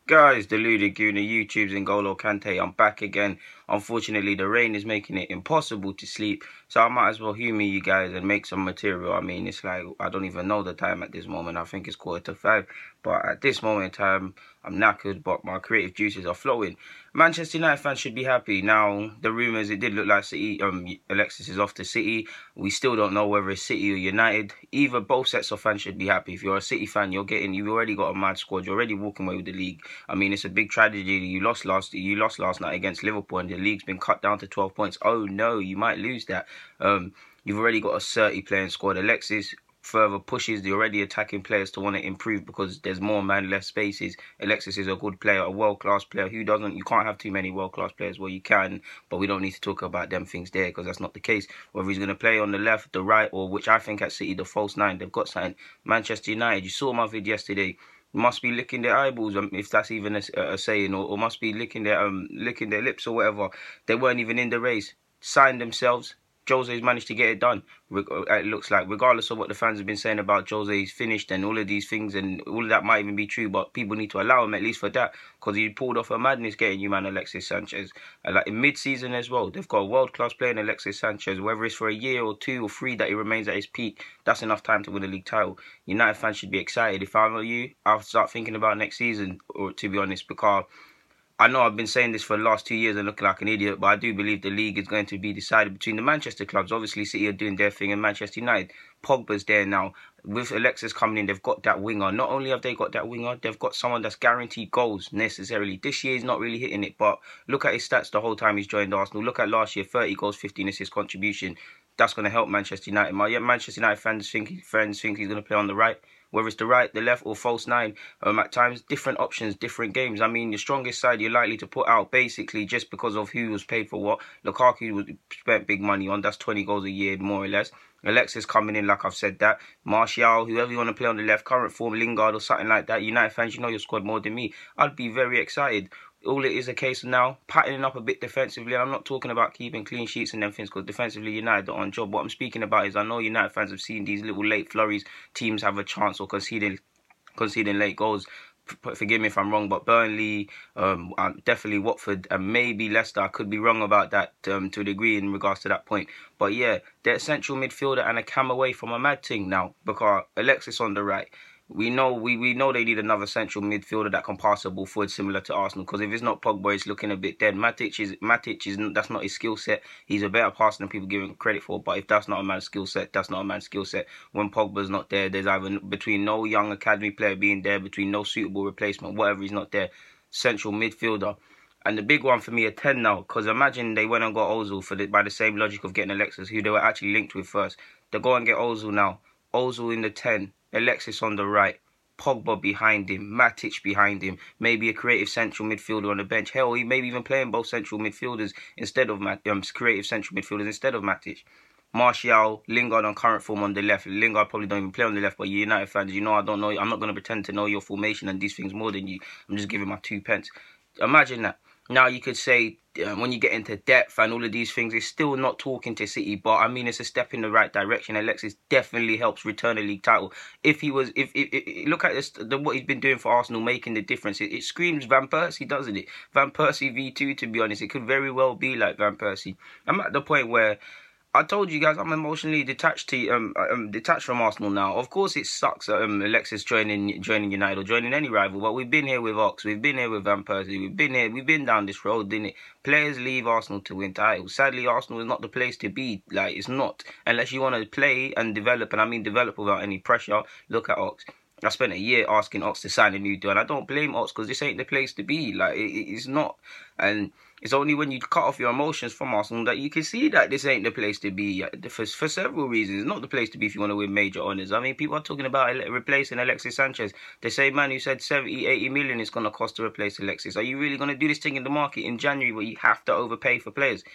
Guys, deluded Guna, YouTube's N'Golo Kante. I'm back again. Unfortunately, the rain is making it impossible to sleep, so I might as well humour you guys and make some material. I mean, it's like, I don't even know the time at this moment. I think it's 4:45, but at this moment in time, I'm knackered, but my creative juices are flowing. Manchester United fans should be happy. Now, the rumours, it did look like City, Alexis is off to City. We still don't know whether it's City or United. Either, both sets of fans should be happy. If you're a City fan, you've already got a mad squad. You're already walking away with the league. I mean, it's a big tragedy. You lost last night against Liverpool, and the league's been cut down to 12 points. Oh no, you might lose that. You've already got a 30 playing squad. Alexis further pushes the already attacking players to want to improve because there's more man, less spaces. Alexis is a good player, a world-class player. Who doesn't? You can't have too many world-class players. Well, you can, but we don't need to talk about them things there because that's not the case. Whether he's going to play on the left, the right, or which I think at City, the false nine, they've got something. Manchester United, you saw my vid yesterday, must be licking their eyeballs, if that's even a saying, or must be licking their lips or whatever. They weren't even in the race. Signed themselves. Jose's managed to get it done. It looks like, regardless of what the fans have been saying about Jose's finished and all of these things, and all of that might even be true, but people need to allow him at least for that, because he pulled off a madness getting you man Alexis Sanchez. Like in mid-season as well, they've got a world-class player in Alexis Sanchez. Whether it's for a year or 2 or 3 that he remains at his peak, that's enough time to win a league title. United fans should be excited. If I were you, I'll start thinking about next season, or to be honest, because I know I've been saying this for the last 2 years and looking like an idiot, but I do believe the league is going to be decided between the Manchester clubs. Obviously, City are doing their thing, and Manchester United. Pogba's there now. With Alexis coming in, they've got that winger. Not only have they got that winger, they've got someone that's guaranteed goals necessarily. This year he's not really hitting it, but look at his stats the whole time he's joined Arsenal. Look at last year, 30 goals, 15 assists contribution. That's going to help Manchester United. My Manchester United fans think he's going to play on the right. Whether it's the right, the left, or false nine, at times, different options, different games. I mean, the strongest side you're likely to put out, basically, just because of who was paid for what. Lukaku spent big money on. That's 20 goals a year, more or less. Alexis coming in, like I've said that. Martial, whoever you want to play on the left, current form, Lingard or something like that. United fans, you know your squad more than me. I'd be very excited. All it is a case of now patterning up a bit defensively. I'm not talking about keeping clean sheets and them things, because defensively United are on job. What I'm speaking about is, I know United fans have seen these little late flurries, teams have a chance or conceding late goals. Forgive me if I'm wrong, but Burnley, definitely Watford, and maybe Leicester. I could be wrong about that to a degree in regards to that point. But yeah, they're a central midfielder and a cam away from a mad thing now, because Alexis on the right. We know they need another central midfielder that can pass the ball forward, similar to Arsenal. Because if it's not Pogba, it's looking a bit dead. Matic is that's not his skill set. He's a better passer than people give him credit for. But if that's not a man's skill set, that's not a man's skill set. When Pogba's not there, there's either between no young academy player being there, between no suitable replacement, whatever, he's not there. Central midfielder. And the big one for me, a 10 now. Because imagine they went and got Ozil by the same logic of getting Alexis, who they were actually linked with first. They go and get Ozil now. Ozil in the 10. Alexis on the right, Pogba behind him, Matic behind him, maybe a creative central midfielder on the bench. Hell, he maybe even playing both central midfielders instead of creative central midfielders instead of Matic. Martial, Lingard on current form on the left. Lingard probably don't even play on the left, but you United fans, you know I don't know. I'm not going to pretend to know your formation and these things more than you. I'm just giving my 2 pence. Imagine that. Now you could say, when you get into depth and all of these things, it's still not talking to City, but I mean, it's a step in the right direction. Alexis definitely helps return a league title. If look at this, what he's been doing for Arsenal, making the difference. It screams Van Persie, doesn't it? Van Persie V2, to be honest. It could very well be like Van Persie. I'm at the point where I told you guys I'm emotionally detached from Arsenal now. Of course, it sucks Alexis joining United or joining any rival, but we've been here with Ox, we've been here with Van Persie, we've been down this road, didn't it? Players leave Arsenal to win titles. Sadly, Arsenal is not the place to be. Like, it's not, unless you want to play and develop, and I mean develop without any pressure. Look at Ox. I spent a year asking Ox to sign a new deal, and I don't blame Ox, because this ain't the place to be. Like, it's not. And it's only when you cut off your emotions from Arsenal that you can see that this ain't the place to be, for several reasons. It's not the place to be if you want to win major honours. I mean, people are talking about replacing Alexis Sanchez. The same man who said 70, 80 million is going to cost to replace Alexis. Are you really going to do this thing in the market in January where you have to overpay for players?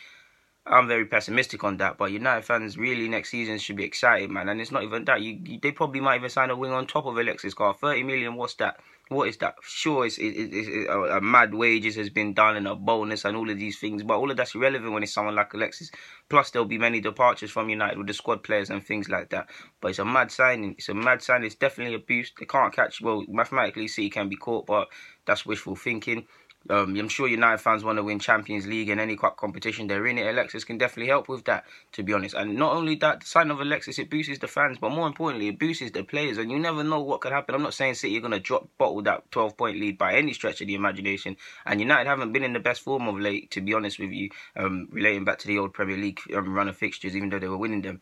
I'm very pessimistic on that, but United fans really next season should be excited, man. And it's not even that. They probably might even sign a wing on top of Alexis. Car 30 million. What's that? What is that? Sure, it's a mad wages has been done and a bonus and all of these things, but all of that's irrelevant when it's someone like Alexis. Plus, there'll be many departures from United with the squad players and things like that. But it's a mad signing. It's a mad signing. It's definitely a boost. They can't catch. Well, mathematically, City can be caught, but that's wishful thinking. I'm sure United fans want to win Champions League and any cup competition they're in it. Alexis can definitely help with that, to be honest. And not only that, the sign of Alexis, it boosts the fans, but more importantly, it boosts the players. And you never know what could happen. I'm not saying City are going to bottle that 12-point lead by any stretch of the imagination. And United haven't been in the best form of late, to be honest with you, relating back to the old Premier League run of fixtures, even though they were winning them.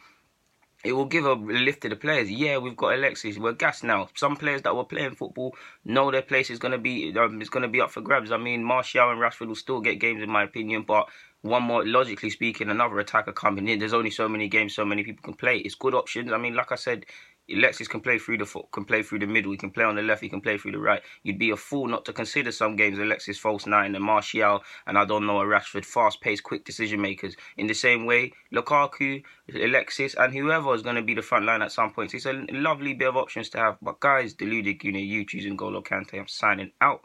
It will give a lift to the players. Yeah, we've got Alexis. We're gassed now. Some players that were playing football know their place is going to be up for grabs. I mean, Martial and Rashford will still get games, in my opinion, but one more, logically speaking, another attacker coming in. There's only so many games, so many people can play. It's good options. I mean, like I said, Alexis can play through the middle. He can play on the left. He can play through the right. You'd be a fool not to consider some games Alexis false nine and Martial and I don't know a Rashford fast-paced, quick decision makers. In the same way, Lukaku, Alexis, and whoever is going to be the front line at some point. So it's a lovely bit of options to have. But guys, deluded, you choosing N'Golo Kante. I'm signing out.